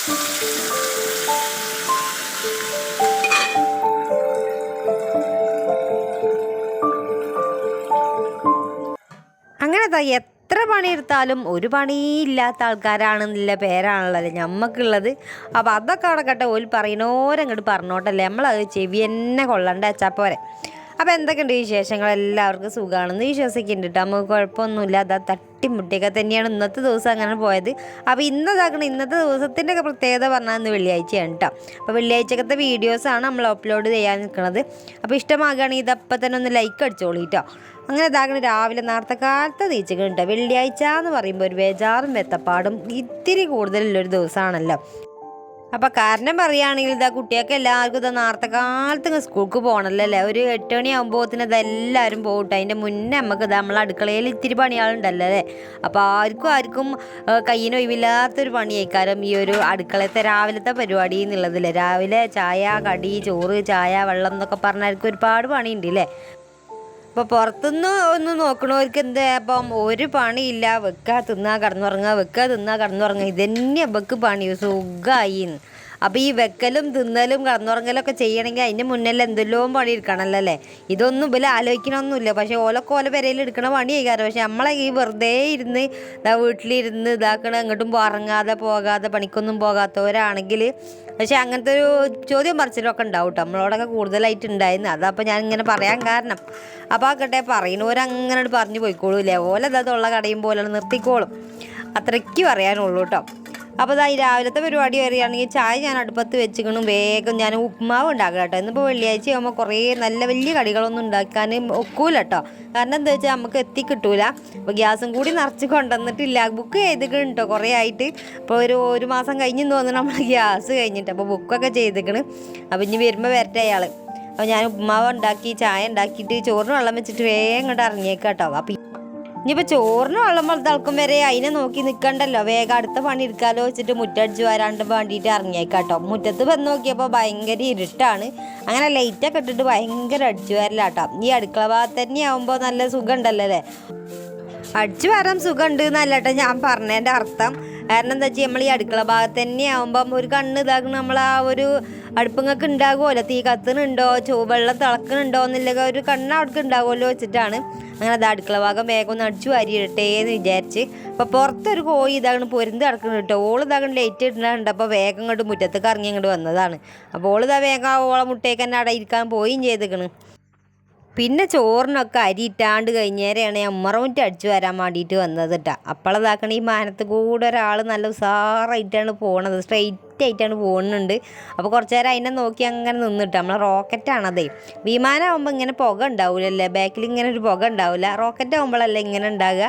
അങ്ങനെ എത്ര പണിയെടുത്താലും ഒരു പണിയില്ലാത്ത ആൾക്കാരാണെന്നുള്ള പേരാണല്ലോ ഞമ്മക്കുള്ളത്. അപ്പോൾ അതൊക്കെ അവിടെ കേട്ടെ ഓല് പറയുന്നോരങ്ങോട്ട് പറഞ്ഞോട്ടല്ലേ, നമ്മളത് ചെവി തന്നെ കൊള്ളണ്ട വെച്ചാൽ പോരെ. അപ്പോൾ എന്തൊക്കെയുണ്ട് വിശേഷങ്ങൾ? എല്ലാവർക്കും സുഖമാണെന്ന് വിശ്വസിക്കുന്നുണ്ട് കേട്ടോ. നമുക്ക് കുഴപ്പമൊന്നുമില്ല. അതാ തട്ടിമുട്ടിയൊക്കെ തന്നെയാണ് ഇന്നത്തെ ദിവസം അങ്ങനെ പോയത്. അപ്പോൾ ഇന്നത്തെ ദിവസത്തിൻ്റെ ഒക്കെ പ്രത്യേകത പറഞ്ഞാൽ ഇന്ന് വെള്ളിയാഴ്ചയാണ് കേട്ടോ. അപ്പോൾ വെള്ളിയാഴ്ചക്കത്തെ വീഡിയോസാണ് നമ്മൾ അപ്ലോഡ് ചെയ്യാൻ നിൽക്കുന്നത്. അപ്പോൾ ഇഷ്ടമാകുകയാണെങ്കിൽ ഇതപ്പം തന്നെ ഒന്ന് ലൈക്ക് അടിച്ചോളൂ കേട്ടോ. അങ്ങനെ ഇതാകണം രാവിലെ നേരത്തെ കാലത്ത് നീച്ചിട്ടുണ്ട്. വെള്ളിയാഴ്ച എന്ന് പറയുമ്പോൾ ഒരു ബേജാറും വെത്തപ്പാടും ഇത്തിരി കൂടുതലുള്ളൊരു ദിവസമാണല്ലോ. അപ്പോൾ കാരണം പറയുകയാണെങ്കിൽ ഇതാ കുട്ടിയൊക്കെ എല്ലാവർക്കും ഇതാ നേരത്തെ കാലത്ത് സ്കൂൾക്ക് പോകണമല്ലോ അല്ലേ. ഒരു 8 മണിയാകുമ്പോഴത്തേന് ഇതെല്ലാവരും പോകട്ടെ. അതിൻ്റെ മുന്നേ നമുക്ക് ഇതാ നമ്മളെ അടുക്കളയിൽ ഇത്തിരി പണികളുണ്ടല്ലോ അല്ലേ. അപ്പോൾ ആർക്കും കയ്യിന് ഒഴിവില്ലാത്തൊരു പണിയേക്കാരം ഈ ഒരു അടുക്കളത്തെ രാവിലത്തെ പരിപാടി എന്നുള്ളതില്ലേ. രാവിലെ ചായ, കടി, ചോറ്, ചായ, വെള്ളം എന്നൊക്കെ പറഞ്ഞാൽ ഒരുപാട് പണിയുണ്ട് അല്ലേ. അപ്പോൾ പുറത്തുനിന്ന് ഒന്ന് നോക്കണവർക്ക് എന്താ അപ്പം ഒരു പണിയില്ല, വെക്കുക തിന്നാ കടന്നുറങ്ങുക ഇതന്നെ നമുക്ക് പണി സുഖമായി. അപ്പോൾ ഈ വെക്കലും തിന്നലും കടന്നുറങ്ങലൊക്കെ ചെയ്യണമെങ്കിൽ അതിൻ്റെ മുന്നിൽ എന്തെല്ലോ പണി എടുക്കണമല്ലോ അല്ലേ. ഇതൊന്നും ഇവർ ആലോചിക്കണമൊന്നുമില്ല. പക്ഷേ ഓല പെരയിൽ എടുക്കണ പണി കഴിക്കാറ്. പക്ഷെ നമ്മളെ ഈ വെറുതെ ഇരുന്ന് വീട്ടിലിരുന്ന് ഇതാക്കണ എങ്ങോട്ടും ഇറങ്ങാതെ പോകാതെ പണിക്കൊന്നും പോകാത്തവരാണെങ്കിൽ പക്ഷെ അങ്ങനത്തെ ഒരു ചോദ്യം പറിച്ചിലൊക്കെ ഉണ്ടാവും കേട്ടോ. നമ്മളോടൊക്കെ കൂടുതലായിട്ട് ഉണ്ടായിരുന്നു. അതപ്പോൾ ഞാൻ ഇങ്ങനെ പറയാൻ കാരണം. അപ്പോൾ ആക്കട്ടെ പറയുന്നവരങ്ങനെ പറഞ്ഞു പോയിക്കോളൂല്ലേ. ഓലതുള്ള കടയും പോലെ നിർത്തിക്കോളും. അത്രയ്ക്ക് പറയാനുള്ളൂ കേട്ടോ. അപ്പോൾ ഈ രാവിലത്തെ പരിപാടി വരികയാണെങ്കിൽ ചായ ഞാൻ അടുപ്പത്ത് വെച്ചിക്കണം. വേഗം ഞാൻ ഉപ്മാവ് ഉണ്ടാക്കുക കേട്ടോ. ഇന്നിപ്പോൾ വെള്ളിയാഴ്ച ആകുമ്പോൾ കുറേ നല്ല വലിയ കടികളൊന്നും ഉണ്ടാക്കാൻ ഒക്കൂല കേട്ടോ. കാരണം എന്താ വെച്ചാൽ നമുക്ക് എത്തിക്കിട്ടൂല. അപ്പോൾ ഗ്യാസും കൂടി നിറച്ച് കൊണ്ടുവന്നിട്ടില്ല. ബുക്ക് ചെയ്തിക്കണം കേട്ടോ കുറേ ആയിട്ട്. ഇപ്പോൾ ഒരു മാസം കഴിഞ്ഞെന്ന് തോന്നുന്നു നമ്മൾ ഗ്യാസ് കഴിഞ്ഞിട്ട്. അപ്പോൾ ബുക്കൊക്കെ ചെയ്തിക്കണം. അപ്പോൾ ഇനി വരുമ്പോൾ വരട്ടെ അയാൾ. അപ്പോൾ ഞാൻ ഉപ്മാവ് ഉണ്ടാക്കി ചായ ഉണ്ടാക്കിയിട്ട് ചോറിന് വെള്ളം വെച്ചിട്ട് വേഗം ഇങ്ങോട്ട് ഇറങ്ങിയേക്കാം കേട്ടോ. അപ്പോൾ ഇനിയിപ്പോൾ ചോറിന് വെള്ളം തിളക്കും വരെ അതിനെ നോക്കി നിൽക്കണ്ടല്ലോ, വേഗം അടുത്ത പണി എടുക്കാമല്ലോ വെച്ചിട്ട് മുറ്റടിച്ച് വരാണ്ട് വേണ്ടിയിട്ട് ഇറങ്ങിയേക്കാം കേട്ടോ. മുറ്റത്ത് വന്ന് നോക്കിയപ്പോൾ ഭയങ്കര ഇരുട്ടാണ്. അങ്ങനെ ലൈറ്റൊക്കെ ഇട്ടിട്ട് ഭയങ്കര അടിച്ചു വരലാട്ടോ. ഈ അടുക്കള ഭാഗത്ത് തന്നെ ആകുമ്പോൾ നല്ല സുഖം ഉണ്ടല്ലോ അല്ലേ. അടിച്ചു വരാൻ സുഖമുണ്ട് എന്നല്ല കേട്ടോ ഞാൻ പറഞ്ഞതിൻ്റെ അർത്ഥം. കാരണം എന്താ വെച്ചാൽ നമ്മൾ ഈ അടുക്കള ഭാഗത്ത് തന്നെ ആകുമ്പം ഒരു കണ്ണ് ഇതാക്കണം. നമ്മൾ ആ ഒരു അടുപ്പങ്ങൾക്ക് ഉണ്ടാകുമല്ലോ, തീ കത്തുന്നുണ്ടോ വെള്ളം തിളക്കുന്നുണ്ടോ എന്നുള്ള ഒരു കണ്ണ് അവിടേക്ക് ഉണ്ടാകുമല്ലോ വെച്ചിട്ടാണ് അങ്ങനെ അത് അടുക്കള ഭാഗം വേഗം ഒന്ന് അടിച്ചു വാരിയിട്ടെ എന്ന് വിചാരിച്ച്. അപ്പോൾ പുറത്തൊരു കോഴി ഇതാകണം പൊരുന്ത് കിടക്കണം കേട്ടോ. ഓൾ ഇതാകണം ലേറ്റ് ഇടുന്നുണ്ട്. അപ്പോൾ വേഗം ഇങ്ങോട്ട് മുറ്റത്തേക്ക് ഇറങ്ങി ഇങ്ങോട്ട് വന്നതാണ്. അപ്പോൾ ഓളിതാ വേഗം ഓളെ മുട്ടേക്ക് തന്നെ അവിടെ ഇരിക്കാൻ പോയും ചെയ്തിക്കണ്. പിന്നെ ചോറിനൊക്കെ അരി ഇട്ടാണ്ട് കഴിഞ്ഞേരെയാണ് ഉമ്മറമുറ്റ് അടിച്ചു വരാൻ വേണ്ടിയിട്ട് വന്നത് കേട്ടോ. അപ്പോഴതാക്കണ ഈ മാനത്ത് കൂടെ ഒരാൾ നല്ല ഉസാറായിട്ടാണ് പോണത്, സ്ട്രെയിറ്റ് ആയിട്ടാണ് പോകുന്നുണ്ട്. അപ്പോൾ കുറച്ച് നേരം അതിനെ നോക്കി അങ്ങനെ നിന്നിട്ട് നമ്മളെ റോക്കറ്റാണതേ. വിമാനമാകുമ്പോൾ ഇങ്ങനെ പുക ഉണ്ടാവില്ലല്ലേ, ബാക്കിൽ ഇങ്ങനെ ഒരു പുക ഉണ്ടാവില്ല. റോക്കറ്റ് ആകുമ്പോഴല്ലേ ഇങ്ങനെ ഉണ്ടാകുക.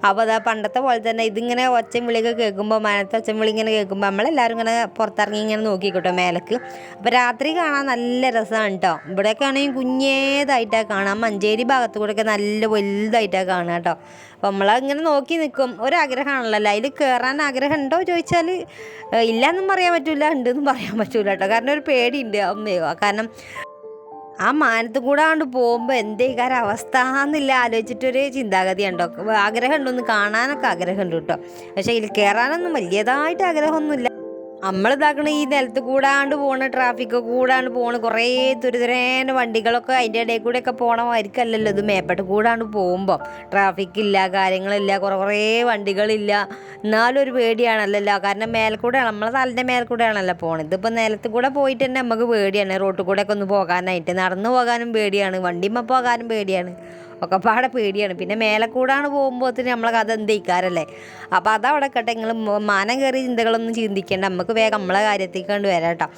അപ്പോൾ അതാ പണ്ടത്തെ പോലെ തന്നെ ഇതിങ്ങനെ ഒച്ചയും വിളിയൊക്കെ കേൾക്കുമ്പോൾ മാനത്തെ ഒച്ചയും വിളി ഇങ്ങനെ കേൾക്കുമ്പോൾ നമ്മളെല്ലാവരും ഇങ്ങനെ പുറത്തിറങ്ങി ഇങ്ങനെ നോക്കിക്കോട്ടോ മേലേക്ക്. അപ്പോൾ രാത്രി കാണാൻ നല്ല രസമാണ് കേട്ടോ. ഇവിടെയൊക്കെ ആണെങ്കിൽ കുഞ്ഞേതായിട്ടാണ് കാണാം. മഞ്ചേരി ഭാഗത്ത് കൂടെയൊക്കെ നല്ല വലുതായിട്ടാണ് കാണുക കേട്ടോ. അപ്പോൾ നമ്മളങ്ങനെ നോക്കി നിൽക്കും. ഒരാഗ്രഹമാണല്ലോ അതിൽ കയറാൻ ആഗ്രഹം ഉണ്ടോ ചോദിച്ചാൽ ഇല്ലയെന്നും പറയാൻ പറ്റില്ല, ഉണ്ടെന്നും പറയാൻ പറ്റില്ല കേട്ടോ. കാരണം ഒരു പേടിയുണ്ട് അമ്മയോ. കാരണം ആ മാനത്ത് കൂടെ കൊണ്ട് പോകുമ്പോൾ എന്തേക്കാരം അവസ്ഥ എന്നില്ല ആലോചിച്ചിട്ടൊരു ചിന്താഗതി ഉണ്ടോ. ആഗ്രഹം ഉണ്ടോ, ഒന്ന് കാണാനൊക്കെ ആഗ്രഹമുണ്ട് കേട്ടോ. പക്ഷേ ഇതിൽ കയറാനൊന്നും വലിയതായിട്ട് ആഗ്രഹമൊന്നുമില്ല. നമ്മളിതാക്കണ ഈ നിലത്ത് കൂടാണ്ട് പോണ്, ട്രാഫിക്ക് കൂടാണ്ട് പോണ്, കുറേ തുരിതുരേന വണ്ടികളൊക്കെ അതിൻ്റെ ഇടയിൽ കൂടെയൊക്കെ പോകണമായിരിക്കല്ലല്ലോ ഇത്. മേപ്പെട്ട് കൂടാണ്ട് പോകുമ്പോൾ ട്രാഫിക്കില്ല, കാര്യങ്ങളില്ല, കുറേ വണ്ടികളില്ല. എന്നാലും ഒരു പേടിയാണല്ലോ. കാരണം മേൽക്കൂടെയാണ്, നമ്മളെ തലൻ്റെ മേൽക്കൂടെയാണല്ലോ പോണത്. ഇതിപ്പോൾ നിലത്ത് കൂടെ പോയിട്ട് തന്നെ നമുക്ക് പേടിയാണ്. റോട്ടിൽ കൂടെയൊക്കെ ഒന്ന് പോകാനായിട്ട് നടന്നു പോകാനും പേടിയാണ്, വണ്ടിമ്മ പോകാനും പേടിയാണ്, ഒക്കെ പാടെ പേടിയാണ്. പിന്നെ മേലെ കൂടാണ് പോകുമ്പോഴത്തേന് നമ്മളെ കഥ എന്തേക്കാരല്ലേ. അപ്പോൾ അതവിടെ കേട്ടെ. നിങ്ങൾ മാനം കയറി ചിന്തകളൊന്നും ചിന്തിക്കേണ്ട, നമുക്ക് വേഗം നമ്മളെ കാര്യത്തേക്ക് കൊണ്ട് വരാം കേട്ടോ.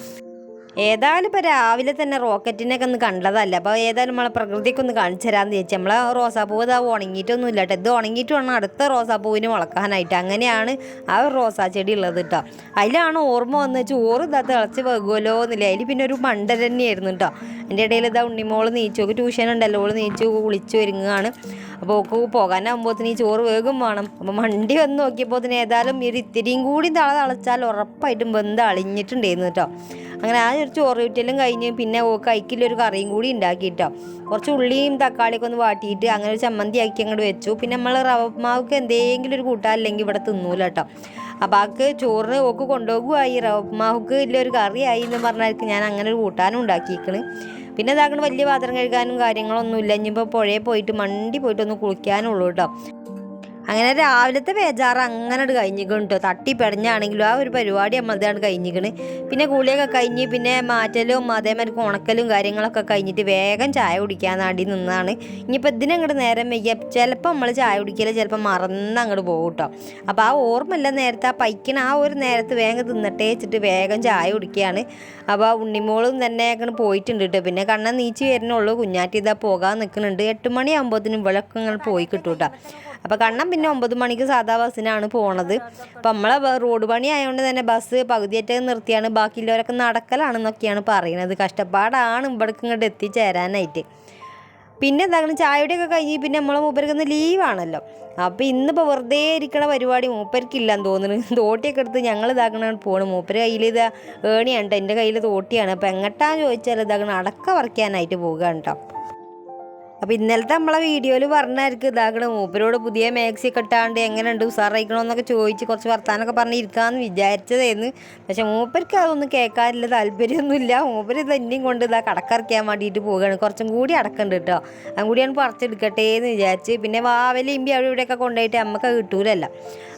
ഏതായാലും ഇപ്പോൾ രാവിലെ തന്നെ റോക്കറ്റിനൊക്കെ ഒന്ന് കണ്ടതല്ല. അപ്പോൾ ഏതായാലും നമ്മളെ പ്രകൃതിയൊക്കെ ഒന്ന് കാണിച്ചു തരാമെന്ന് ചോദിച്ചാൽ നമ്മളെ റോസാപ്പൂവ് ഇതാ ഉണങ്ങിയിട്ടൊന്നും ഇല്ല കേട്ടോ. ഇത് ഉണങ്ങിയിട്ട് വേണം അടുത്ത റോസാപ്പൂവിന് മുളക്കാനായിട്ട്. അങ്ങനെയാണ് ആ ഒരു റോസാ ചെടി ഉള്ളത് കേട്ടോ. അതിലാണ് ഓർമ്മ വന്ന് ചോറ് ഇതാ തിളച്ച് വെകുമല്ലോ എന്നില്ല. അതിൽ പിന്നെ ഒരു മണ്ടൽ തന്നെയായിരുന്നു കേട്ടോ. എൻ്റെ ഇടയിൽ ഇതാ ഉണ്ണിമോള് നീച്ചു, ഓക്ക് ട്യൂഷൻ ഉണ്ടല്ലോ, ഓള് നീച്ചു കുളിച്ച് ഒരുങ്ങുകയാണ്. അപ്പോൾ ഓക്ക് പോകാനാകുമ്പോഴത്തേന് ഈ ചോറ് വേഗം വേണം. അപ്പോൾ മണ്ടി വന്ന് നോക്കിയപ്പോൾ ഏതായാലും ഒരു ഇത്തിരിയും കൂടി തിളച്ചാൽ ഉറപ്പായിട്ടും ബന്ധം അളിഞ്ഞിട്ടുണ്ടായിരുന്നു കേട്ടോ. അങ്ങനെ ആ ഒരു ചോറ് വിറ്റലും കഴിഞ്ഞ് പിന്നെ ഓക്ക് അയക്കില്ലൊരു കറിയും കൂടി ഉണ്ടാക്കിയിട്ടോ. കുറച്ച് ഉള്ളിയും തക്കാളിയൊക്കെ ഒന്ന് വാട്ടിയിട്ട് അങ്ങനെ ഒരു ചമ്മന്തി ആക്കി അങ്ങോട്ട് വെച്ചു. പിന്നെ നമ്മൾ റവ മാവ്ക്ക് എന്തെങ്കിലും ഒരു കൂട്ടാൻ അല്ലെങ്കിൽ ഇവിടെ തിന്നൂല കേട്ടോ. അപ്പോൾ ആൾക്ക് ചോറിന് ഓക്ക് കൊണ്ടുപോകുമായി ഉപ്മാവുക്ക് വലിയൊരു കറിയായി എന്ന് പറഞ്ഞാൽ ഞാൻ അങ്ങനെ ഒരു കൂട്ടാനും ഉണ്ടാക്കിയിരിക്കണ്. പിന്നെ ഇതാക്കണം വലിയ പാത്രം കഴുകാനും കാര്യങ്ങളൊന്നുമില്ല. ഇനിയിപ്പോൾ പുഴയിൽ പോയിട്ട് മണ്ടി പോയിട്ടൊന്ന് കുളിക്കാനുള്ളൂ കേട്ടോ. അങ്ങനെ രാവിലത്തെ ബേജാറ് അങ്ങനെ കഴിഞ്ഞിക്കണം കേട്ടോ. തട്ടി പെടഞ്ഞാണെങ്കിലും ആ ഒരു പരിപാടി നമ്മളതാണ് കഴിഞ്ഞിക്കണ്. പിന്നെ കുളിയൊക്കെ കഴിഞ്ഞ് പിന്നെ മാറ്റലും അതേമാതിരി ഉണക്കലും കാര്യങ്ങളൊക്കെ കഴിഞ്ഞിട്ട് വേഗം ചായ കുടിക്കാൻ അടി നിന്നാണ്. ഇനിയിപ്പോൾ ഇതിനങ്ങോട്ട് നേരം വയ്യ ചിലപ്പോൾ നമ്മൾ ചായ കുടിക്കൽ ചിലപ്പോൾ മറന്ന് അങ്ങോട്ട് പോകും കേട്ടോ. അപ്പോൾ ആ ഓർമ്മയില്ല നേരത്തെ ആ പൈക്കണ ആ ഒരു നേരത്ത് വേഗം തിന്നട്ടേ വെച്ചിട്ട് വേഗം ചായ കുടിക്കുകയാണ്. അപ്പോൾ ഉണ്ണിമോളും തന്നെ അങ്ങനെ പോയിട്ടുണ്ട് കേട്ടോ. പിന്നെ കണ്ണൻ നീച്ച് വരുന്നുള്ളൂ. കുഞ്ഞാറ്റി ഇതാ പോകാൻ നിൽക്കുന്നുണ്ട്. 8 മണിയാകുമ്പോഴത്തേനും ഇവളൊക്കെ ഇങ്ങനെ പോയി കിട്ടും കേട്ടോ. അപ്പോൾ കണ്ണൻ പിന്നെ 9 മണിക്ക് സാധാ ബസ്സിനാണ് പോണത്. അപ്പം നമ്മളെ റോഡ് പണി ആയതുകൊണ്ട് തന്നെ ബസ് പകുതിയായിട്ട് നിർത്തിയാണ്. ബാക്കിയുള്ളവരൊക്കെ നടക്കലാണെന്നൊക്കെയാണ് പറയുന്നത്. കഷ്ടപ്പാടാണ് ഇവിടേക്ക് ഇങ്ങോട്ട് എത്തിച്ചേരാനായിട്ട്. പിന്നെ എന്താണ് ചായയുടെയൊക്കെ കഴിഞ്ഞ് പിന്നെ നമ്മളെ മൂപ്പർക്കൊന്ന് ലീവാണല്ലോ. അപ്പോൾ ഇന്നിപ്പോൾ വെറുതെ ഇരിക്കണ പരിപാടി മൂപ്പർക്കില്ലാന്ന് തോന്നുന്നു. തോട്ടിയൊക്കെ എടുത്ത് ഞങ്ങൾ ഇതാക്കണ പോകണം. മൂപ്പര് കയ്യിൽ ഇത് ഏണിയാണ് കേട്ടോ. എൻ്റെ കയ്യിൽ തോട്ടിയാണ്. അപ്പോൾ എങ്ങോട്ടാന്ന് ചോദിച്ചാൽ ഇതാക്കണം അടക്ക പറിക്കാനായിട്ട് പോവുകയാണ് കേട്ടോ. അപ്പോൾ ഇന്നലത്തെ നമ്മളെ വീഡിയോയിൽ പറഞ്ഞായിരിക്കും ഇതാക്കണം മൂപ്പരോട് പുതിയ മാക്സിയൊക്കെ ഇട്ടാണ്ട് എങ്ങനെയുണ്ട് ഉസാറായിക്കണമെന്നൊക്കെ ചോദിച്ച് കുറച്ച് വർത്താനൊക്കെ പറഞ്ഞിരിക്കാമെന്ന് വിചാരിച്ചതായിരുന്നു. പക്ഷെ മൂപ്പർക്ക് അതൊന്നും കേൾക്കാനില്ല, താല്പര്യമൊന്നുമില്ല. മൂപ്പര് തന്നെയും കൊണ്ട് ഇതാ കടക്കറക്കാൻ വേണ്ടിയിട്ട് പോവുകയാണ്. കുറച്ചും കൂടി അടക്കുന്നുണ്ട് കേട്ടോ. അതും കൂടിയാണ് പറിച്ചെടുക്കട്ടെ എന്ന് വിചാരിച്ച്. പിന്നെ വാവലും ഇമ്പി അവിടെ ഇവിടെയൊക്കെ കൊണ്ടുപോയിട്ട് നമുക്ക് കിട്ടൂലല്ലോ.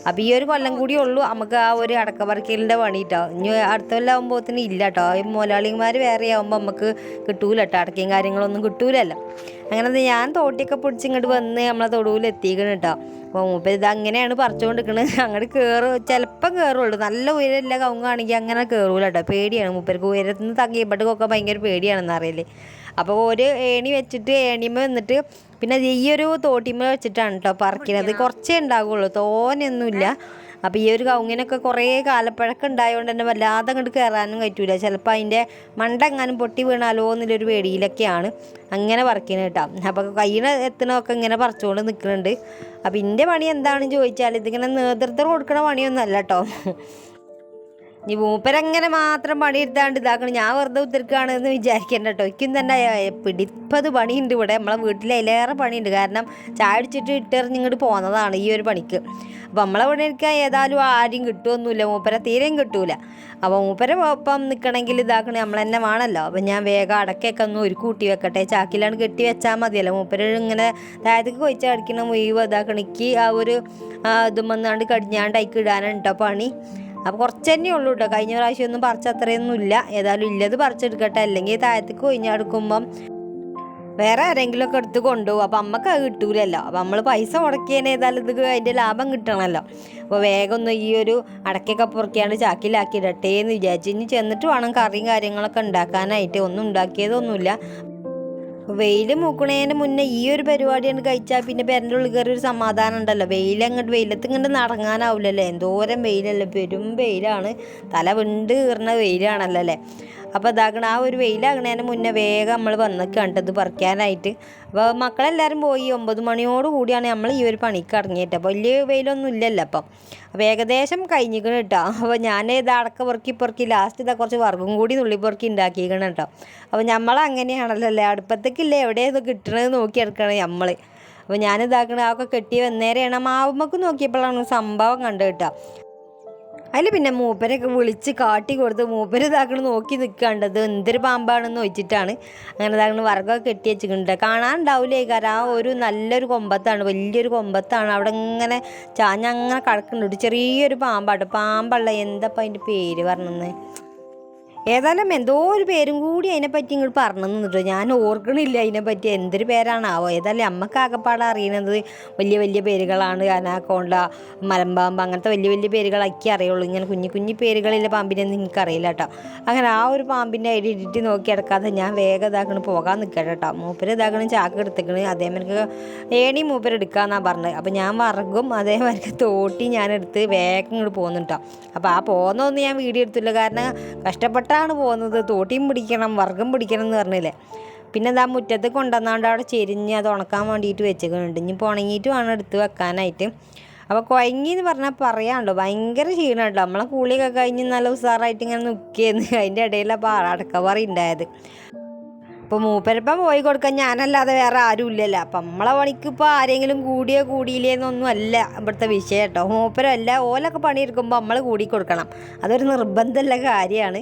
അപ്പോൾ ഈ ഒരു കൊല്ലം കൂടി ഉള്ളൂ നമുക്ക് ആ ഒരു അടക്ക പറിക്കലിൻ്റെ പണി കേട്ടോ. ഇനി അടുത്ത കൊല്ലം ആകുമ്പോഴത്തേനും ഇല്ല കേട്ടോ. ഈ മുതലാളിമാർ വേറെ ആകുമ്പോൾ നമുക്ക് കിട്ടൂല കേട്ടോ. അടക്കയും കാര്യങ്ങളൊന്നും കിട്ടൂലല്ലോ. അങ്ങനെ ഞാൻ തോട്ടിയൊക്കെ പിടിച്ച് ഇങ്ങോട്ട് വന്ന് നമ്മളെ തൊടുവിൽ എത്തിക്കണം കേട്ടോ. അപ്പോൾ മൂപ്പര് ഇത് അങ്ങനെയാണ് പറിച്ചുകൊണ്ടിരിക്കുന്നത്. അങ്ങോട്ട് ചിലപ്പം കയറുള്ളൂ. നല്ല ഉയരമില്ല കവുങ്ങാണെങ്കിൽ അങ്ങനെ കയറൂല കേട്ടോ. പേടിയാണ് മൂപ്പർക്ക്. ഉയരത്തിൽ നിന്ന് തങ്ങിയപ്പോഴൊക്കെ ഭയങ്കര പേടിയാണെന്ന് അറിയില്ലേ. അപ്പോൾ ഒരു ഏണി വെച്ചിട്ട് ഏണിമ വന്നിട്ട് പിന്നെ ഈ ഒരു തോട്ടിമ വെച്ചിട്ടാണ് കേട്ടോ പറിക്കുന്നത്. കുറച്ചേ ഉണ്ടാകുള്ളൂ, തോനെയൊന്നുമില്ല. അപ്പോൾ ഈ ഒരു കവുങ്ങിനൊക്കെ കുറേ കാലപ്പഴക്കം ഉണ്ടായതുകൊണ്ട് തന്നെ വല്ലാതെ അങ്ങോട്ട് കയറാനും പറ്റൂല. ചിലപ്പോൾ അതിൻ്റെ മണ്ട എങ്ങാനും പൊട്ടി വീണാലോ എന്നുള്ളൊരു പേടിയിലൊക്കെയാണ് അങ്ങനെ പറിക്കുന്നത് കേട്ടോ. അപ്പോൾ കയ്യിൽ എത്തണമൊക്കെ ഇങ്ങനെ പറിച്ചുകൊണ്ട് നിൽക്കുന്നുണ്ട്. അപ്പോൾ എൻ്റെ പണി എന്താണെന്ന് ചോദിച്ചാൽ ഇതിങ്ങനെ നേതൃത്വം കൊടുക്കണ പണിയൊന്നും അല്ല കേട്ടോ. ഈ മൂപ്പരങ്ങനെ മാത്രം പണിയെടുത്താണ്ട് ഇതാക്കണം. ഞാൻ വെറുതെ ഉത്തരക്കുകയാണെന്ന് വിചാരിക്കേണ്ട കേട്ടോ. എനിക്കും തന്നെ പിടിപ്പത് പണിയുണ്ട് ഇവിടെ. നമ്മളെ വീട്ടിൽ അതിലേറെ പണിയുണ്ട്. കാരണം ചായ അടിച്ചിട്ട് ഇട്ടെറിഞ്ഞ് ഇങ്ങോട്ട് പോകുന്നതാണ് ഈ ഒരു പണിക്ക്. അപ്പോൾ നമ്മളെ ഇവിടെ എനിക്ക് ഏതായാലും ആരും കിട്ടുമൊന്നുമില്ല. മൂപ്പരെ തീരെയും കിട്ടൂല. അപ്പോൾ മൂപ്പരെ ഒപ്പം നിൽക്കണമെങ്കിൽ ഇതാക്കണേ നമ്മൾ തന്നെ വേണമല്ലോ. അപ്പോൾ ഞാൻ വേഗം അടക്കൊക്കെ ഒന്ന് ഒരു കൂട്ടി വെക്കട്ടെ. ചാക്കിലാണ് കെട്ടി വെച്ചാൽ മതിയല്ലോ. മൂപ്പര് ഇങ്ങനെ താഴത്തേക്ക് കൊയിച്ച് അടിക്കണം മുഴുവൻ ഇതാക്കണിക്ക് ആ ഒരു ഇതും വന്നാണ്ട് കടിഞ്ഞാണ്ട് അയക്ക് ഇടാനാണ് കേട്ടോ പണി. അപ്പോൾ കുറച്ച് തന്നെ ഉള്ളൂ കേട്ടോ. കഴിഞ്ഞ പ്രാവശ്യം ഒന്നും പറിച്ചത്രയൊന്നും ഇല്ല. ഏതായാലും ഇല്ലത് പറിച്ചെടുക്കട്ടെ. അല്ലെങ്കിൽ താഴത്തേക്ക് കൊയിഞ്ഞെടുക്കുമ്പം വേറെ ആരെങ്കിലുമൊക്കെ എടുത്ത് കൊണ്ടുപോകും. അപ്പോൾ അമ്മക്ക് അത് കിട്ടൂലല്ലോ. അപ്പോൾ നമ്മൾ പൈസ മുടക്കിയതിന് ഏതായാലും ഇത് അതിൻ്റെ ലാഭം കിട്ടണമല്ലോ. അപ്പോൾ വേഗം ഒന്ന് ഈ ഒരു അടക്കൊക്കെ പുറക്കിയാണ്ട് ചാക്കിലാക്കി ഇടട്ടെ എന്ന് വിചാരിച്ചു. ഇനി ചെന്നിട്ട് വേണം കറിയും കാര്യങ്ങളൊക്കെ ഉണ്ടാക്കാനായിട്ട്. ഒന്നും ഉണ്ടാക്കിയതൊന്നുമില്ല. വെയിൽ മൂക്കണേൻ്റെ മുന്നേ ഈ ഒരു പരിപാടിയാണ് കഴിച്ചാൽ പിന്നെ പേരൻ്റെ ഉള്ളിൽ കയറി ഒരു സമാധാനം ഉണ്ടല്ലോ. വെയിലത്ത് ഇങ്ങോട്ട് നടങ്ങാനാവില്ലല്ലോ. എന്തോരം വെയിലല്ലേ, പെരും വെയിലാണ്. തല വിണ്ട് കീറുന്ന വെയിലാണല്ലോ അല്ലേ. അപ്പോൾ ഇതാക്കണം ആ ഒരു വെയിലാകണേന് മുന്നേ വേഗം നമ്മൾ വന്നൊക്കെ കണ്ടത് പറിക്കാനായിട്ട്. അപ്പോൾ മക്കളെല്ലാവരും പോയി 9 മണിയോട് കൂടിയാണ് നമ്മൾ ഈ ഒരു പണിക്ക് ഇറങ്ങിയിട്ട്. അപ്പോൾ വലിയ വെയിലൊന്നും ഇല്ലല്ലോ. അപ്പോൾ ഏകദേശം കഴിഞ്ഞിക്കണം കേട്ടോ. അപ്പോൾ ഞാൻ ഇത് അടക്ക പെറുക്കി ലാസ്റ്റ് ഇതാ കുറച്ച് വർഗം കൂടി നുള്ളിപ്പെറുക്കി ഉണ്ടാക്കിക്കണം കേട്ടോ. അപ്പോൾ നമ്മളങ്ങനെയാണല്ലോ അല്ലേ, അടുപ്പത്തേക്കില്ലേ എവിടെയാണ് കിട്ടണത് നോക്കി എടുക്കണം നമ്മൾ. അപ്പോൾ ഞാനിതാക്കണം അതൊക്കെ കെട്ടി വന്നേരെയാണ് മാവുമ്മക്ക് നോക്കിയപ്പോഴാണ് സംഭവം കണ്ടു കേട്ടോ. അതിൽ പിന്നെ മൂപ്പരൊക്കെ വിളിച്ച് കാട്ടി കൊടുത്ത് മൂപ്പര് ഇതാക്കണം നോക്കി നിൽക്കാണ്ടത് എന്തൊരു പാമ്പാണെന്ന് വെച്ചിട്ടാണ് അങ്ങനെ ഇതാക്കണം വർഗ്ഗമൊക്കെ കെട്ടി വെച്ചിട്ടുണ്ട്. കാണാനുണ്ടാവില്ലേ കാരണം ആ ഒരു നല്ലൊരു കൊമ്പത്താണ്, വലിയൊരു കൊമ്പത്താണ്. അവിടെ ഇങ്ങനെ ചാഞ്ഞങ്ങനെ കിടക്കുന്നുണ്ട്. ചെറിയൊരു പാമ്പാട്ടോ. പാമ്പള്ള എന്താപ്പം അതിൻ്റെ പേര് പറഞ്ഞത്, ഏതായാലും എന്തോ ഒരു പേരും കൂടി അതിനെപ്പറ്റി ഇങ്ങോട്ട് പറഞ്ഞു തന്നിട്ടോ. ഞാൻ ഓർക്കണില്ല അതിനെപ്പറ്റി എന്തൊരു പേരാണാവോ. ഏതായാലും അമ്മക്ക് ആകെപ്പാടെ അറിയുന്നത് വലിയ വലിയ പേരുകളാണ്. അനാക്കോണ്ട, മലമ്പാമ്പ്, അങ്ങനത്തെ വലിയ വലിയ പേരുകളൊക്കെ അറിയുള്ളൂ. ഇങ്ങനെ കുഞ്ഞു പേരുകളിലെ പാമ്പിനെയൊന്നും എനിക്കറിയില്ല കേട്ടോ. അങ്ങനെ ആ ഒരു പാമ്പിൻ്റെ ഐഡി ഇട്ടിട്ട് നോക്കി എടുക്കാതെ ഞാൻ വേഗം ഇതാക്കണം പോകാൻ നിൽക്കട്ടെ കേട്ടോ. മൂപ്പര് ഇതാക്കണം ചാക്ക് എടുത്തേക്കണ്. അതേമാതിരിക്ക് ഏണി മൂപ്പര് എടുക്കാമെന്നാണ് പറഞ്ഞത്. അപ്പോൾ ഞാൻ വർഗും അതേമാതിരിക്ക് തോട്ടി ഞാനെടുത്ത് വേഗം ഇങ്ങോട്ട് പോകുന്നുട്ടോ. അപ്പോൾ ആ പോകുന്നതൊന്നും ഞാൻ വീഡിയോ എടുത്തില്ല, കാരണം കഷ്ടപ്പെട്ടാണ് പോകുന്നത്. തോട്ടിയും പിടിക്കണം വർഗം പിടിക്കണം എന്ന് പറഞ്ഞില്ലേ. പിന്നെ എന്താ മുറ്റത്ത് കൊണ്ടുവന്നാണ്ട് അവിടെ ചെരിഞ്ഞ് അത് ഉണക്കാൻ വേണ്ടിയിട്ട് വെച്ചിട്ടുണ്ട്. ഇനിയിപ്പോൾ ഉണങ്ങിയിട്ട് വേണം എടുത്ത് വെക്കാനായിട്ട്. അപ്പോൾ കുഴങ്ങി എന്ന് പറഞ്ഞാൽ പറയാനുണ്ടോ, ഭയങ്കര ക്ഷീണം കേട്ടോ. നമ്മളെ കൂളിയൊക്കെ കഴിഞ്ഞ് നല്ല ഉസാറായിട്ട് ഇങ്ങനെ നിൽക്കുകയെന്ന് അതിൻ്റെ ഇടയിൽ അപ്പോൾ അടക്കപ്പറി ഉണ്ടായത്. അപ്പോൾ മൂപ്പരപ്പം പോയി കൊടുക്കാൻ ഞാനല്ലാതെ വേറെ ആരും ഇല്ലല്ലോ. അപ്പം നമ്മളെ പണിക്ക് ഇപ്പോൾ ആരെങ്കിലും കൂടിയില്ലേന്നൊന്നും അല്ല ഇവിടുത്തെ വിഷയം കേട്ടോ. മൂപ്പരല്ല ഓലൊക്കെ പണിയെടുക്കുമ്പോൾ നമ്മൾ കൂടി കൊടുക്കണം, അതൊരു നിർബന്ധമുള്ള കാര്യമാണ്.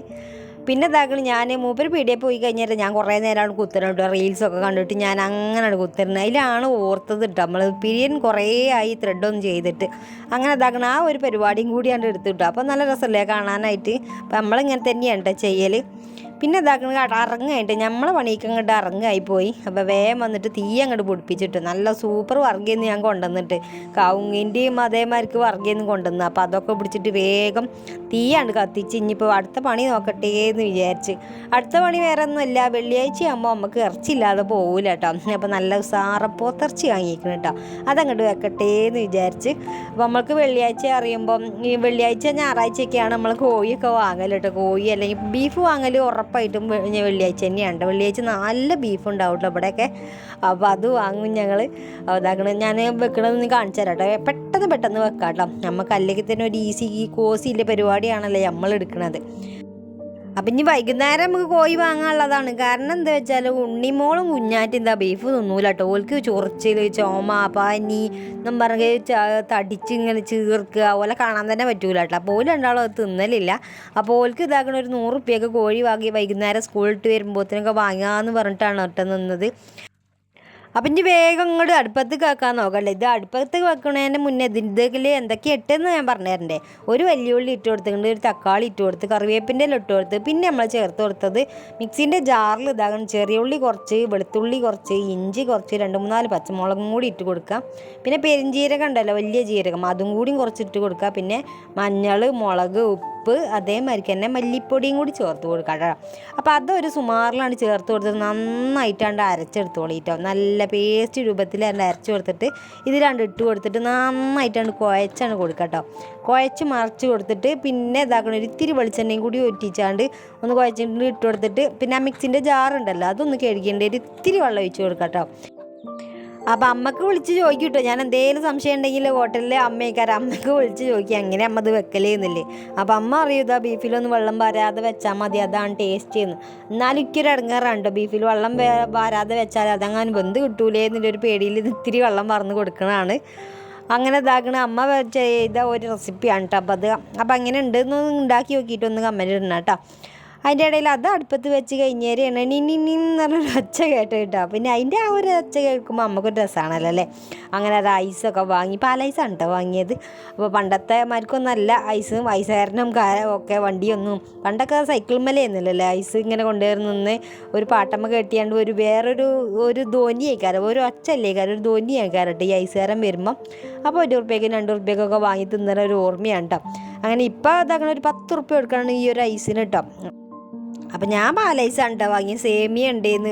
പിന്നെ ഇതാക്കണം, ഞാൻ മൂപ്പര് പീടികയിൽ പോയി കഴിഞ്ഞാൽ ഞാൻ കുറേ നേരമാണ് കുത്തരുന്നുണ്ട്, റീൽസൊക്കെ കണ്ടിട്ട് ഞാൻ അങ്ങനെയാണ് കുത്തരുന്നത്. അതിലാണ് ഓർത്തത് കേട്ടോ, നമ്മൾ പിരിയൻ കുറേ ആയി ത്രെഡൊന്നും ചെയ്തിട്ട്. അങ്ങനെ ഇതാക്കണം, ആ ഒരു പരിപാടിയും കൂടിയാണ് എടുത്തിട്ടോ. അപ്പോൾ നല്ല രസമല്ലേ കാണാനായിട്ട്. അപ്പം നമ്മളിങ്ങനെ തന്നെയാണ് കേട്ടോ ചെയ്യൽ. പിന്നെ ഇതാക്കുന്നത് അറങ്ങായിട്ട് നമ്മളെ പണിക്ക് അങ്ങോട്ട് അറങ്ങായി പോയി. അപ്പോൾ വേഗം വന്നിട്ട് തീ അങ്ങോട്ട് പൊടിപ്പിച്ചിട്ട് നല്ല സൂപ്പർ വർഗീന്ന് ഞാൻ കൊണ്ടുവന്നിട്ട് കവുങ്ങിൻ്റെയും അതേമാതിരിക്ക് വർഗീന്ന് കൊണ്ടുവന്ന്. അപ്പോൾ അതൊക്കെ പിടിച്ചിട്ട് വേഗം തീയാണ് കത്തിച്ച് ഇനിയിപ്പോൾ അടുത്ത പണി നോക്കട്ടെ എന്ന് വിചാരിച്ച്. അടുത്ത പണി വേറെ ഒന്നുമില്ല, വെള്ളിയാഴ്ച ആകുമ്പോൾ നമുക്ക് ഇറച്ചില്ലാതെ പോകില്ല കേട്ടോ. അപ്പോൾ നല്ല ഉസാറപ്പോത്തിറച്ചി വാങ്ങിക്കണം കേട്ടോ, അതങ്ങോട്ട് വെക്കട്ടെ എന്ന് വിചാരിച്ച്. അപ്പോൾ നമ്മൾക്ക് വെള്ളിയാഴ്ച അറിയുമ്പം ഈ വെള്ളിയാഴ്ച ഞായറാഴ്ചയൊക്കെയാണ് നമ്മൾ കോഴിയൊക്കെ വാങ്ങൽ കേട്ടോ. കോഴി അല്ലെങ്കിൽ ബീഫ് വാങ്ങൽ ഉറപ്പായിട്ടും വെള്ളിയാഴ്ച തന്നെയാണ്. വെള്ളിയാഴ്ച നല്ല ബീഫ് ഉണ്ടാവും കേട്ടോ ഇവിടെയൊക്കെ. അപ്പോൾ അത് വാങ്ങും ഞങ്ങൾ. ഇതാക്കണം, ഞാൻ വെക്കണമെന്ന് കാണിച്ചു തരാം കേട്ടോ. പെട്ടെന്ന് വെക്കാം കേട്ടോ, നമുക്ക് അല്ലെങ്കിൽ തന്നെ ഒരു കോസിയിലെ പരിപാടിയാണല്ലോ നമ്മൾ എടുക്കുന്നത്. അപ്പം ഇനി വൈകുന്നേരം നമുക്ക് കോഴി വാങ്ങാനുള്ളതാണ്. കാരണം എന്താ വെച്ചാൽ ഉണ്ണിമോളും കുഞ്ഞാറ്റും എന്താ ബീഫ് തിന്നൂല കേട്ടോ. ഓൾക്ക് ചൊറിച്ചിൽ, ചുമ, പനി എന്നും പറഞ്ഞ് തടിച്ച് ഇങ്ങനെ ചീർക്കുക, ഓലെ കാണാൻ തന്നെ പറ്റൂല കേട്ടോ. അപ്പോൾ ഓല് രണ്ടാളും അത് തിന്നലില്ല. അപ്പോൾ ഓൾക്ക് ഇതാക്കണ ഒരു 100 റുപ്യക്ക് കോഴി വാങ്ങി വൈകുന്നേരം സ്കൂളിട്ട് വരുമ്പോഴത്തേനൊക്കെ വാങ്ങാമെന്ന് പറഞ്ഞിട്ടാണ് കേട്ടോ നിന്നത്. അപ്പം ഇനി വേഗം ഇങ്ങോട്ട് അടുപ്പത്തേക്ക് വെക്കാൻ നോക്കല്ലേ. ഇത് അടുപ്പത്തേക്ക് വെക്കണതിൻ്റെ മുന്നേ ഇതിൽ എന്തൊക്കെ ഇട്ടെന്ന് ഞാൻ പറഞ്ഞു തരണ്ടേ. ഒരു വലിയുള്ളി ഇട്ട് കൊടുത്തിട്ടുണ്ട്, ഒരു തക്കാളി ഇട്ട് കൊടുത്ത്, കറിവേപ്പിൻ്റെ ഇട്ട് കൊടുത്ത്, പിന്നെ നമ്മൾ ചേർത്ത് കൊടുത്തത് മിക്സിൻ്റെ ജാറിൽ ഇതാകണം ചെറിയ ഉള്ളി കുറച്ച്, വെളുത്തുള്ളി കുറച്ച്, ഇഞ്ചി കുറച്ച്, 2-3 പച്ചമുളകും കൂടി ഇട്ട് കൊടുക്കുക. പിന്നെ പെരിഞ്ജീരകം ഉണ്ടല്ലോ, വലിയ ജീരകം, അതും കൂടിയും കുറച്ച് ഇട്ട് കൊടുക്കുക. പിന്നെ മഞ്ഞൾ, മുളക്, ഉപ്പ്, അതേമാതിരിക്ക് തന്നെ മല്ലിപ്പൊടിയും കൂടി ചേർത്ത് കൊടുക്കുക കേട്ടോ. അപ്പോൾ അതൊരു സുമാറിലാണ് ചേർത്ത് കൊടുത്തത്. നന്നായിട്ടാണ്ട് അരച്ചെടുത്തോളിട്ടോ, നല്ല പേസ്റ്റ് രൂപത്തിൽ അരച്ച് കൊടുത്തിട്ട് ഇതിലാണ്ട് ഇട്ട് കൊടുത്തിട്ട് നന്നായിട്ടാണ്ട് കുഴച്ചാണ് കൊടുക്കുക കേട്ടോ. കുഴച്ച് മറിച്ച് കൊടുത്തിട്ട് പിന്നെ ഇതാക്കണം, ഒരു ഇത്തിരി വെളിച്ചെണ്ണയും കൂടി ഒറ്റിച്ചാണ്ട് ഒന്ന് കുഴച്ചിട്ട് ഇട്ട് കൊടുത്തിട്ട് പിന്നെ ആ മിക്സിൻ്റെ ജാറുണ്ടല്ലോ അതൊന്ന് കഴുകേണ്ട ഒരു ഇത്തിരി വെള്ളം ഒഴിച്ച് കൊടുക്കുക കേട്ടോ. അപ്പം അമ്മക്ക് വിളിച്ച് ചോദിക്കും കേട്ടോ, ഞാൻ എന്തെങ്കിലും സംശയം ഉണ്ടെങ്കിൽ ഹോട്ടലിൽ അമ്മയ്ക്ക് വിളിച്ച് ചോദിക്കുക എങ്ങനെ അമ്മ ഇത് വെക്കലേന്നില്ലേ. അപ്പം അമ്മ അറിയുക ബീഫിലൊന്നും വെള്ളം വരാതെ വെച്ചാൽ മതി, അതാണ് ടേസ്റ്റ് എന്ന്. എന്നാലും എനിക്കൊരു ഇടങ്ങാറുണ്ടോ, ബീഫിൽ വെള്ളം വരാതെ വെച്ചാൽ അതങ്ങനെ വെന്ത് കിട്ടൂലേ എന്നുള്ളൊരു പേടിയിൽ ഇത് ഇത്തിരി വെള്ളം പറന്ന് കൊടുക്കണതാണ്. അങ്ങനെ ഇതാക്കണ അമ്മ ചെയ്ത ഒരു റെസിപ്പിയാണ് കേട്ടോ. അപ്പം അങ്ങനെ ഉണ്ടെന്ന് ഉണ്ടാക്കി നോക്കിയിട്ടൊന്ന് കമൻറ്റ് ഇടണം കേട്ടോ. അതിൻ്റെ ഇടയിൽ അത് അടുപ്പത്ത് വെച്ച് കഴിഞ്ഞേരെയാണ് നിന്ന് പറഞ്ഞൊരു ഒച്ച കേട്ടോ കേട്ടോ. പിന്നെ അതിൻ്റെ ആ ഒരു ഒച്ച കേൾക്കുമ്പോൾ നമുക്കൊരു രസമാണല്ലോ അല്ലേ. അങ്ങനെ അത് ഐസൊക്കെ വാങ്ങി, പാലൈസാണ് കേട്ടോ വാങ്ങിയത്. അപ്പോൾ പണ്ടത്തെ മാർക്കൊന്നല്ല ഐസും ഐസുകാരനും ഒക്കെ വണ്ടിയൊന്നും. പണ്ടൊക്കെ സൈക്കിൾ മേലെയൊന്നുമില്ലല്ലേ ഐസ് ഇങ്ങനെ കൊണ്ടുവരുന്ന ഒരു പാട്ടമ്മ കെട്ടിയാണ്ട് ഒരു ധ്വനിയേക്കാരം, ഒരു ഒച്ചല്ലേക്കാരം, ഒരു ധ്വനിയേക്കാരം കേട്ടോ ഈ ഐസുകാരൻ വരുമ്പം. അപ്പോൾ 1 റുപ്യക്കും 2 റുപ്യക്കൊക്കെ വാങ്ങി തിന്നുന്ന ഒരു ഓർമ്മയാണ് കേട്ടോ. അങ്ങനെ ഇപ്പോൾ അതങ്ങനെ ഒരു 10 റുപ്യ കൊടുക്കണം ഈ ഒരു ഐസിന് കേട്ടോ. അപ്പം ഞാൻ പാലൈസാണ് കേട്ടോ വാങ്ങി. സേമിയ ഉണ്ടേന്ന്,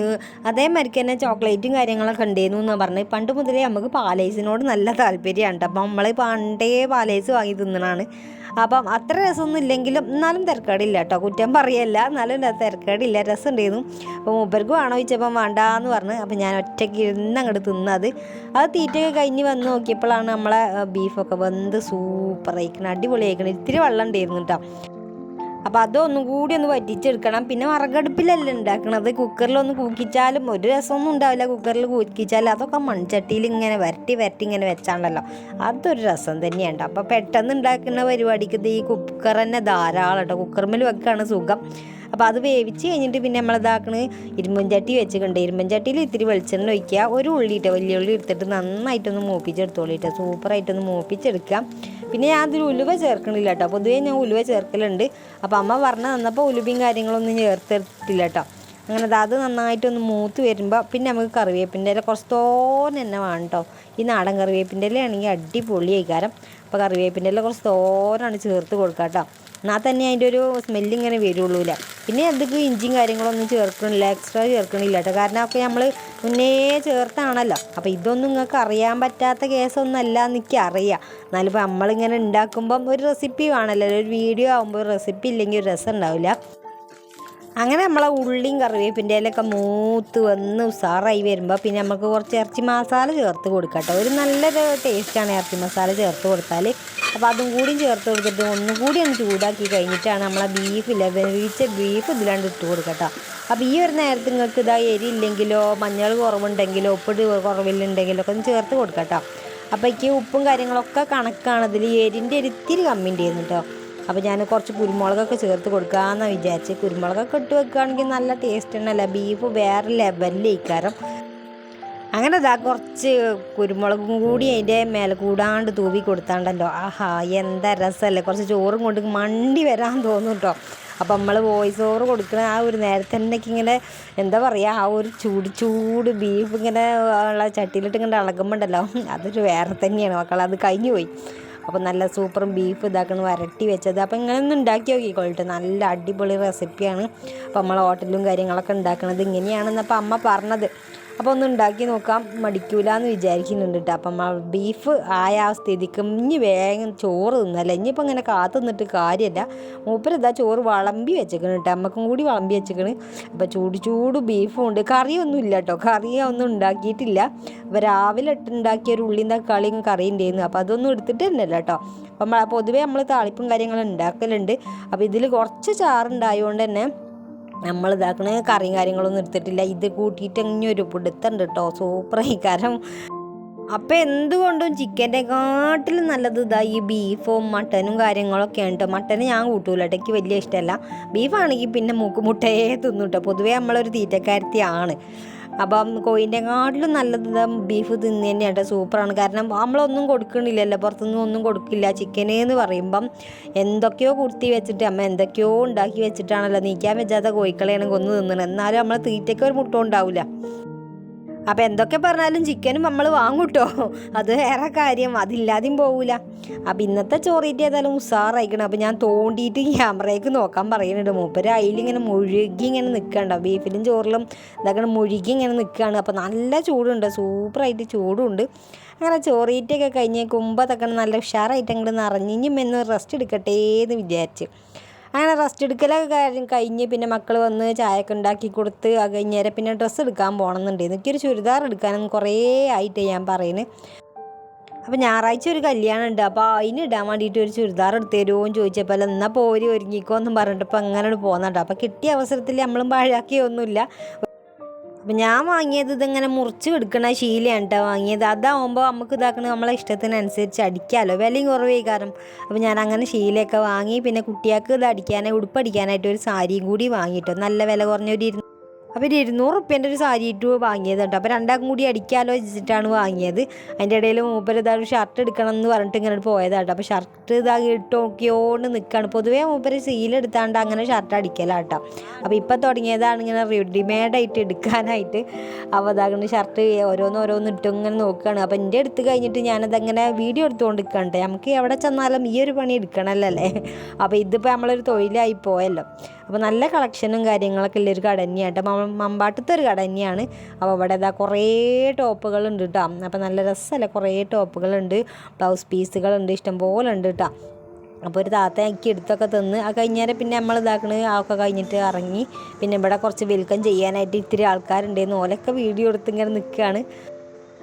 അതേമാതിരിക്ക് തന്നെ ചോക്ലേറ്റും കാര്യങ്ങളൊക്കെ ഉണ്ടേന്നു എന്ന് പറഞ്ഞ്. പണ്ട് മുതലേ നമുക്ക് പാലൈസിനോട് നല്ല താല്പര്യമാണ് കേട്ടോ. അപ്പം നമ്മൾ പണ്ടേ പാലൈസ് വാങ്ങി തിന്നണതാണ്. അപ്പം അത്ര രസമൊന്നും ഇല്ലെങ്കിലും എന്നാലും തിരക്കേടില്ല കേട്ടോ, കുറ്റം പറയല്ല, എന്നാലും തിരക്കേടില്ല, രസം ഉണ്ടായിരുന്നു. അപ്പോൾ മൂപ്പർക്ക് വേണോ ചോദിച്ചപ്പം വേണ്ടാന്ന് പറഞ്ഞ്. അപ്പം ഞാൻ ഒറ്റയ്ക്ക് ഇരുന്ന് അങ്ങോട്ട് തിന്നത്. അത് തീറ്റയൊക്കെ കഴിഞ്ഞ് വന്ന് നോക്കിയപ്പോഴാണ് നമ്മളെ ബീഫൊക്കെ വെന്ത് സൂപ്പറായിക്കണം, അടിപൊളിയായിക്കണം. ഇത്തിരി വെള്ളം ഉണ്ടായിരുന്നു കേട്ടോ. അപ്പോൾ അതൊന്നും കൂടി ഒന്ന് വറ്റിച്ചെടുക്കണം. പിന്നെ വിറകടുപ്പിലല്ല ഉണ്ടാക്കണത്, കുക്കറിലൊന്ന് കൂക്കിച്ചാലും ഒരു രസമൊന്നും ഉണ്ടാവില്ല. കുക്കറിൽ കൂക്കിച്ചാൽ അതൊക്കെ മൺചട്ടിയിൽ ഇങ്ങനെ വരട്ടി ഇങ്ങനെ വെച്ചാണ്ടല്ലോ, അതൊരു രസം തന്നെയാണ്. അപ്പോൾ പെട്ടെന്ന് ഉണ്ടാക്കുന്ന പരിപാടിക്ക് ഈ കുക്കർ തന്നെ ധാരാളം കേട്ടോ. കുക്കറിൽ വെക്കുകയാണ് സുഖം. അപ്പോൾ അത് വേവിച്ച് കഴിഞ്ഞിട്ട് പിന്നെ നമ്മളിതാക്കണ് ഇരുമ്പൻ ചട്ടി വെച്ചിട്ടുണ്ട്. ഇരുമ്പൻ ചട്ടിയിൽ ഇത്തിരി വെളിച്ചെണ്ണ ഒഴിക്കുക, ഒരു ഉള്ളിയിട്ട് വലിയ ഉള്ളി എടുത്തിട്ട് നന്നായിട്ടൊന്ന് മൂപ്പിച്ചെടുത്തോളിയിട്ട് സൂപ്പറായിട്ടൊന്ന് മൂപ്പിച്ചെടുക്കുക. പിന്നെ ഞാൻ അതിൽ ഉലുവ ചേർക്കണില്ല കേട്ടോ, പൊതുവേ ഞാൻ ഉലുവ ചേർക്കലുണ്ട്. അപ്പോൾ അമ്മ പറഞ്ഞു തന്നപ്പോൾ ഉലുവയും കാര്യങ്ങളൊന്നും ചേർത്തെടുത്തില്ല കേട്ടോ. അങ്ങനെ അത് നന്നായിട്ടൊന്ന് മൂത്ത് വരുമ്പോൾ പിന്നെ നമുക്ക് കറിവേപ്പിൻ്റെ ഇല കുറച്ച് തോനെ തന്നെ വേണം കേട്ടോ. ഈ നാടൻ കറിവേപ്പിൻ്റെ ഇല ആണെങ്കിൽ അടിപൊളിയായിക്കാരം. അപ്പോൾ കറിവേപ്പിൻ്റെ ഇല കുറച്ച് തോനാണ് ചേർത്ത് കൊടുക്കുക കേട്ടോ, എന്നാൽ തന്നെ അതിൻ്റെ ഒരു സ്മെല്ലിങ്ങനെ വരുള്ളൂല്ല. പിന്നെ അതിക്ക് ഇഞ്ചിയും കാര്യങ്ങളൊന്നും ചേർക്കണില്ല, എക്സ്ട്രാ ചേർക്കണില്ല കേട്ടോ. കാരണം ഒക്കെ നമ്മൾ മുന്നേ ചേർത്താണല്ലോ. അപ്പോൾ ഇതൊന്നും നിങ്ങൾക്ക് അറിയാൻ പറ്റാത്ത കേസൊന്നുമല്ല എന്നൊക്കെ അറിയാം. എന്നാലും ഇപ്പോൾ നമ്മളിങ്ങനെ ഉണ്ടാക്കുമ്പം ഒരു റെസിപ്പി വേണമല്ലോ, ഒരു വീഡിയോ ആകുമ്പോൾ ഒരു റെസിപ്പി ഇല്ലെങ്കിൽ ഒരു രസം ഉണ്ടാവില്ല. അങ്ങനെ നമ്മളെ ഉള്ളിയും കറിവേപ്പിൻ്റെ ഇലയൊക്കെ മൂത്ത് വന്ന് ഉസാറായി വരുമ്പോൾ പിന്നെ നമുക്ക് കുറച്ച് ഇറച്ചി മസാല ചേർത്ത് കൊടുക്കാം കേട്ടോ. ഒരു നല്ലൊരു ടേസ്റ്റാണ് ഇറച്ചി മസാല ചേർത്ത് കൊടുത്താൽ. അപ്പോൾ അതും കൂടിയും ചേർത്ത് കൊടുത്തിട്ട് ഒന്നും കൂടി ഒന്ന് ചൂടാക്കി കഴിഞ്ഞിട്ടാണ് നമ്മളെ ബീഫില്ല വേവിച്ച ബീഫ് ഇതിലാണ്ട് ഇട്ട് കൊടുക്കട്ടോ. അപ്പോൾ ഈ ഒരു നേരത്ത് നിങ്ങൾക്ക് ഇതാ എരി ഇല്ലെങ്കിലോ മഞ്ഞൾ കുറവുണ്ടെങ്കിലോ ഉപ്പിട്ട് കുറവില്ലുണ്ടെങ്കിലോ ഒക്കെ ഒന്ന് ചേർത്ത് കൊടുക്കട്ടോ. അപ്പോൾ എനിക്ക് ഉപ്പും കാര്യങ്ങളൊക്കെ കണക്കാണ്, ഇതിൽ എരിൻ്റെ ഒരു ഇത്തിരി കമ്മിൻ്റെ ആയിരുന്നു കേട്ടോ. അപ്പോൾ ഞാൻ കുറച്ച് കുരുമുളകൊക്കെ ചേർത്ത് കൊടുക്കാമെന്നാണ് വിചാരിച്ച്. കുരുമുളകൊക്കെ ഇട്ട് വെക്കുകയാണെങ്കിൽ നല്ല ടേസ്റ്റ് ഉണ്ടല്ലോ, ബീഫ് വേറെ ലെവലിലേക്കാരം. അങ്ങനെ ഇതാ കുറച്ച് കുരുമുളകും കൂടി അതിൻ്റെ മേലെ കൂടാണ്ട് തൂവി കൊടുത്താണ്ടല്ലോ, ആഹാ എന്താ രസമല്ലേ. കുറച്ച് ചോറും കൊണ്ട് മണ്ടി വരാൻ തോന്നും കേട്ടോ. അപ്പം നമ്മൾ വോയിസ് ഓവർ കൊടുക്കുന്ന ആ ഒരു നേരത്തെ തന്നെ ഇങ്ങനെ എന്താ പറയുക, ആ ഒരു ചൂട് ബീഫ് ഇങ്ങനെ ഉള്ള ചട്ടിയിലിട്ട് ഇങ്ങനെ ഇളകുമ്പോണ്ടല്ലോ, അതൊരു വേറെ തന്നെയാണ് മക്കൾ. അത് കഴിഞ്ഞു പോയി. അപ്പോൾ നല്ല സൂപ്പർ ബീഫ് ഇതാക്കണം വരട്ടി വെച്ചത്. അപ്പോൾ ഇങ്ങനെ ഒന്ന് ഉണ്ടാക്കി നോക്കിക്കോളട്ടെ, നല്ല അടിപൊളി റെസിപ്പിയാണ്. അപ്പോൾ നമ്മൾ ഹോട്ടലും കാര്യങ്ങളൊക്കെ ഉണ്ടാക്കുന്നത് ഇങ്ങനെയാണെന്നപ്പോൾ അമ്മ പറഞ്ഞത്. അപ്പോൾ ഒന്ന് ഉണ്ടാക്കി നോക്കാം, മടിക്കൂല എന്ന് വിചാരിക്കുന്നുണ്ട് കേട്ടോ. അപ്പം ബീഫ് ആയ ആ സ്ഥിതിക്ക് ഇനി വേഗം ചോറ് തിന്നല്ല, ഇനിയിപ്പോൾ ഇങ്ങനെ കാത്തു നിന്നിട്ട് കാര്യമല്ല. മൂപ്പരിതാ ചോറ് വിളമ്പി വെച്ചേക്കണ് കേട്ടോ, അമ്മക്കും കൂടി വിളമ്പി വെച്ചേക്കണ്. അപ്പോൾ ചൂട് ബീഫും ഉണ്ട്, കറിയൊന്നും ഇല്ല കേട്ടോ, കറിയൊന്നും ഉണ്ടാക്കിയിട്ടില്ല. അപ്പോൾ രാവിലെ ഉണ്ടാക്കിയ ഒരു ഉള്ളിയും തക്കാളിയും കറി ഉണ്ടായിരുന്നു, അപ്പോൾ അതൊന്നും എടുത്തിട്ട് തന്നെയല്ല കേട്ടോ. അപ്പം പൊതുവേ നമ്മൾ താളിപ്പും കാര്യങ്ങളും ഉണ്ടാക്കലുണ്ട്. അപ്പോൾ ഇതിൽ കുറച്ച് ചാറുണ്ടായതുകൊണ്ട് തന്നെ നമ്മൾ ഇതാക്കണ കറിയും കാര്യങ്ങളൊന്നും എടുത്തിട്ടില്ല. ഇത് കൂട്ടിയിട്ട് ഇങ്ങനെ ഒരു പിടുത്തുണ്ട് കേട്ടോ, സൂപ്പറായി. കാരണം അപ്പോൾ എന്തുകൊണ്ടും ചിക്കൻ്റെക്കാട്ടിലും നല്ലത് ഇതാ ഈ ബീഫും മട്ടനും കാര്യങ്ങളൊക്കെയാണ് കേട്ടോ. മട്ടന് ഞാൻ കൂട്ടൂല കേട്ടോ, എനിക്ക് വലിയ ഇഷ്ടമല്ല. ബീഫാണെങ്കിൽ പിന്നെ മുട്ടയെ തിന്നു കേട്ടോ. പൊതുവേ നമ്മളൊരു തീറ്റക്കാരത്തിയാണ്. അപ്പം കോഴിൻ്റെക്കാട്ടിലും നല്ലത് ബീഫ് തിന്നു തന്നെയാണ് കേട്ടോ, സൂപ്പറാണ്. കാരണം നമ്മളൊന്നും കൊടുക്കണില്ലല്ലോ, പുറത്തുനിന്നും ഒന്നും കൊടുക്കില്ല. ചിക്കന് എന്ന് പറയുമ്പം എന്തൊക്കെയോ കുർത്തി വെച്ചിട്ട് അമ്മ എന്തൊക്കെയോ ഉണ്ടാക്കി വെച്ചിട്ടാണല്ലോ, നീക്കാൻ വെച്ചാത്ത കോഴിക്കളെയാണ് കൊന്നു തിന്നണം. എന്നാലും നമ്മൾ തീറ്റയ്ക്ക് ഒരു മുട്ട ഉണ്ടാവില്ല. അപ്പോൾ എന്തൊക്കെ പറഞ്ഞാലും ചിക്കനും നമ്മൾ വാങ്ങും കേട്ടോ, അത് വേറെ കാര്യം, അതില്ലാതെയും പോവില്ല. അപ്പോൾ ഇന്നത്തെ ചോറീറ്റ് ഏതായാലും ഉഷാറായിക്കണം. അപ്പോൾ ഞാൻ തോണ്ടിയിട്ട് ക്യാമറയ്ക്ക് നോക്കാൻ പറയുന്നുണ്ട്. മൂപ്പര് അതിലിങ്ങനെ മുഴുകി ഇങ്ങനെ നിൽക്കണ്ട, ബീഫിലും ചോറിലും ഇതാക്കണം മുഴുകി ഇങ്ങനെ നിൽക്കുകയാണ്. അപ്പോൾ നല്ല ചൂടുണ്ട്, സൂപ്പറായിട്ട് ചൂടുണ്ട്. അങ്ങനെ ചോറീറ്റൊക്കെ കഴിഞ്ഞ് കുമ്പത്തൊക്കെ നല്ല ഉഷാറായിട്ട് അങ്ങോട്ട് നിറഞ്ഞിഞ്ഞും എന്ന് റെസ്റ്റ് എടുക്കട്ടെ എന്ന് വിചാരിച്ച് അങ്ങനെ റെസ്റ്റ് എടുക്കലൊക്കെ കഴിഞ്ഞ് പിന്നെ മക്കൾ വന്ന് ചായയൊക്കെ ഉണ്ടാക്കി കൊടുത്ത് അത് കഴിഞ്ഞേരം പിന്നെ ഡ്രസ്സ് എടുക്കാൻ പോകണമെന്നുണ്ട്. എനിക്കൊരു ചുരിദാർ എടുക്കാനൊന്നും കുറേ ആയിട്ട് ഞാൻ പറയുന്നത്. അപ്പോൾ ഞായറാഴ്ച ഒരു കല്യാണം ഉണ്ട്, അപ്പോൾ അതിന് ഇടാൻ വേണ്ടിയിട്ട് ഒരു ചുരിദാർ എടുത്ത് തരുമോ എന്ന് ചോദിച്ചപ്പോൾ എന്നാൽ പോരി ഒരുങ്ങിക്കോ എന്നും പറഞ്ഞിട്ട് ഇപ്പോൾ അങ്ങനെ പോകുന്നുണ്ട്. അപ്പോൾ കിട്ടിയ അവസരത്തിൽ നമ്മളും പാഴാക്കിയൊന്നുമില്ല. അപ്പം ഞാൻ വാങ്ങിയത് ഇതിങ്ങനെ മുറിച്ച് എടുക്കണ ശീലയാണ് കേട്ടോ വാങ്ങിയത്. അതാവുമ്പോൾ നമുക്ക് ഇതാക്കണം നമ്മളെ ഇഷ്ടത്തിനനുസരിച്ച് അടിക്കാമല്ലോ, വിലയും കുറവേ കാരണം. അപ്പോൾ ഞാൻ അങ്ങനെ ശീലയൊക്കെ വാങ്ങി. പിന്നെ കുട്ടികൾക്ക് ഇത് അടിക്കാനായി ഉടുപ്പടിക്കാനായിട്ട് ഒരു സാരിയും കൂടി വാങ്ങിയിട്ടോ, നല്ല വില കുറഞ്ഞൊരു അപ്പോൾ 200 റുപ്യേൻ്റെ ഒരു സാരി ഇട്ട് വാങ്ങിയത് കേട്ടോ. അപ്പോൾ രണ്ടാൾക്കും കൂടി അടിക്കാമല്ലോ വെച്ചിട്ടാണ് വാങ്ങിയത്. അതിൻ്റെ ഇടയിൽ മൂപ്പര് ഇതാ ഒരു ഷർട്ട് എടുക്കണം എന്ന് പറഞ്ഞിട്ട് ഇങ്ങനെ പോയതാട്ടോ. അപ്പോൾ ഷർട്ട് ഇതാ ഇട്ട് നോക്കിയോണ്ട് നിൽക്കുകയാണ്. പൊതുവേ മൂപ്പര് സീലെടുത്താണ്ട് അങ്ങനെ ഷർട്ട് അടിക്കലാട്ടോ. അപ്പോൾ ഇപ്പോൾ തുടങ്ങിയതാണ് ഇങ്ങനെ റെഡിമെയ്ഡായിട്ട് എടുക്കാനായിട്ട്. അപ്പോൾ അതാകുന്ന ഷർട്ട് ഓരോന്ന് ഇട്ടും ഇങ്ങനെ നോക്കുകയാണ്. അപ്പോൾ എൻ്റെ എടുത്ത് കഴിഞ്ഞിട്ട് ഞാനതങ്ങനെ വീഡിയോ എടുത്തുകൊണ്ട് നിൽക്കണ്ടേ, നമുക്ക് എവിടെ ചെന്നാലും ഈ ഒരു പണി എടുക്കണമല്ലോ അല്ലേ. അപ്പോൾ ഇതിപ്പോൾ നമ്മളൊരു തൊഴിലായി പോയല്ലോ. അപ്പോൾ നല്ല കളക്ഷനും കാര്യങ്ങളൊക്കെ ഉള്ളൊരു കട തന്നെയാണ് കേട്ടോ, മമ്പാട്ടത്തെ ഒരു കട തന്നെയാണ്. അപ്പോൾ ഇവിടെ ഇതാ കുറേ ടോപ്പുകളുണ്ട് കേട്ടോ. അപ്പോൾ നല്ല രസമല്ലേ, കുറേ ടോപ്പുകളുണ്ട്, ബ്ലൗസ് പീസുകളുണ്ട്, ഇഷ്ടംപോലെ ഉണ്ട് കേട്ടോ. അപ്പോൾ ഒരു താത്ത എനിക്ക് എടുത്തൊക്കെ തന്ന് അത് കഴിഞ്ഞേരം പിന്നെ നമ്മൾ ഇതാക്കണത് അതൊക്കെ കഴിഞ്ഞിട്ട് ഇറങ്ങി. പിന്നെ ഇവിടെ കുറച്ച് വെൽക്കം ചെയ്യാനായിട്ട് ഇത്തിരി ആൾക്കാരുണ്ടായിരുന്നു, ഓലൊക്കെ വീഡിയോ എടുത്ത് ഇങ്ങനെ നിൽക്കുകയാണ്.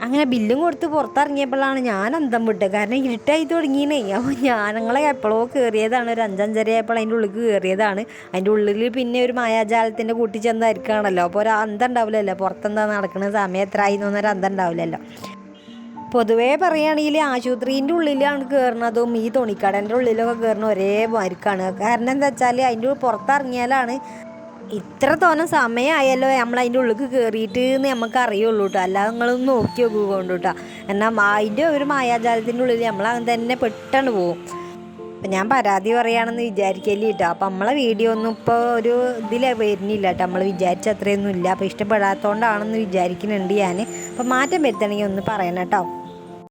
അങ്ങനെ ബില്ലും കൊടുത്ത് പുറത്തിറങ്ങിയപ്പോഴാണ് ഞാൻ അന്തം വിട്ടത്, കാരണം ഇരുട്ടായി തുടങ്ങിയേ. അപ്പോൾ ഞങ്ങളെ എപ്പോഴോ കയറിയതാണ്, ഒരു 5-5:30 ആയപ്പോൾ അതിൻ്റെ ഉള്ളിൽ കയറിയതാണ്. അതിൻ്റെ ഉള്ളിൽ പിന്നെ ഒരു മായാജാലത്തിൻ്റെ കൂട്ടി ചെന്നായിരിക്കുകയാണല്ലോ, അപ്പോൾ ഒരു അന്തം ഉണ്ടാവില്ലല്ലോ, പുറത്തെന്താ നടക്കുന്ന സമയം എത്രയായി എന്നൊരു അന്തം ഉണ്ടാവില്ലല്ലോ. പൊതുവേ പറയുകയാണെങ്കിൽ ആശുപത്രീൻ്റെ ഉള്ളിലാണ് കയറുന്നതും ഈ തുണിക്കടൻ്റെ ഉള്ളിലൊക്കെ കയറുന്ന ഒരേ മാർക്കാണ്. കാരണം എന്താ വെച്ചാൽ അതിൻ്റെ പുറത്തിറങ്ങിയാലാണ് ഇത്ര തോന്നെ സമയമായല്ലോ നമ്മളതിൻ്റെ ഉള്ളിൽ കയറിയിട്ട് എന്ന് നമുക്ക് അറിയുള്ളൂ കേട്ടോ. അല്ലാതെ നിങ്ങളൊന്ന് നോക്കി നോക്കുകൊണ്ട് കേട്ടോ. എന്നാൽ അതിൻ്റെ ഒരു മായാജാലത്തിൻ്റെ ഉള്ളിൽ നമ്മളങ്ങനെ തന്നെ പെട്ടെന്ന് പോകും. അപ്പം ഞാൻ പരാതി പറയുകയാണെന്ന് വിചാരിക്കല്ലേ കേട്ടോ. അപ്പം നമ്മളെ വീഡിയോ ഒന്നും ഇപ്പോൾ ഒരു ഇതിൽ വരുന്നില്ല കേട്ടോ, നമ്മൾ വിചാരിച്ച അത്രയൊന്നും ഇല്ല. അപ്പോൾ ഇഷ്ടപ്പെടാത്തതുകൊണ്ടാണെന്ന് വിചാരിക്കുന്നുണ്ട് ഞാൻ. അപ്പം മാറ്റം വരുത്തണമെങ്കിൽ ഒന്ന് പറയണം കേട്ടോ.